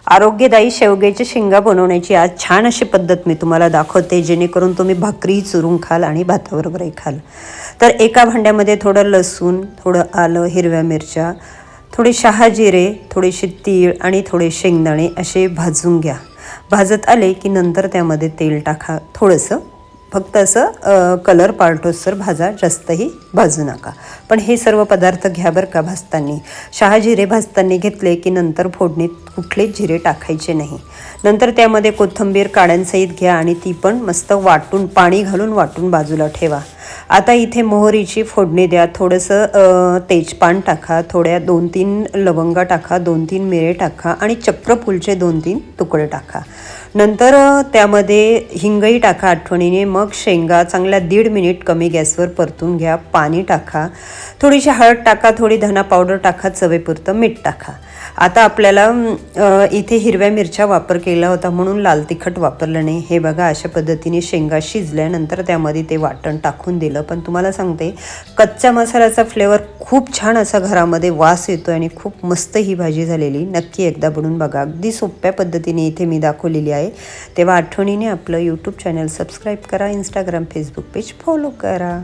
आरोग्यदायी शेवग्याच्या शेंगा बनवण्याची आज छान अशी पद्धत मी तुम्हाला दाखवते, जेणेकरून तुम्ही भाकरी चुरून खाल आणि भाताबरोबरही खाल. तर एका भांड्यामध्ये थोडं लसूण, थोडं आलं, हिरव्या मिरच्या, थोडे शहाजिरे, थोडेसे तीळ आणि थोडे शेंगदाणे असे भाजून घ्या. भाजत आले की नंतर त्यामध्ये तेल टाका थोडंसं, फक्त असं कलर पालटोसर भाजा, जास्तही भाजू नका. पण हे सर्व पदार्थ घ्या बरं का भाजताना. शहाजिरे भाजताना घेतले की नंतर फोडणीत कुठलेच जिरे टाकायचे नाही. नंतर त्यामध्ये कोथिंबीर काड्यांसहित घ्या आणि ती पण मस्त वाटून, पाणी घालून वाटून बाजूला ठेवा. आता इथे मोहरीची फोडणी द्या. थोडंसं तेजपान टाका, थोड्या 2-3 लवंगा टाका, 2-3 मिरे टाका आणि चक्रफूलचे 2-3 तुकडे टाका. नंतर त्यामध्ये हिंगही टाका आठवणीने. मग शेंगा चांगल्या 1.5 मिनिट कमी गॅसवर परतून घ्या. पाणी टाका, थोडीशी हळद टाका, थोडी धना पावडर टाका, चवीपुरतं मीठ टाका. आता आपल्याला इथे हिरव्या मिरच्या वापर केला होता म्हणून लाल तिखट वापरलं नाही. हे बघा, अशा पद्धतीने शेंगा शिजल्यानंतर त्यामध्ये ते वाटण टाकून दिलं. पण तुम्हाला सांगते, कच्च्या मसाल्याचा फ्लेवर खूप छान असा घरामध्ये वास येतो आणि खूप मस्त ही भाजी झालेली. नक्की एकदा बनवून बघा. अगदी सोप्या पद्धतीने इथे मी दाखवलेली आहे. तेव्हा आठवणीने आपलं यूट्यूब चॅनल सबस्क्राईब करा, इंस्टाग्राम, फेसबुक पेज फॉलो करा.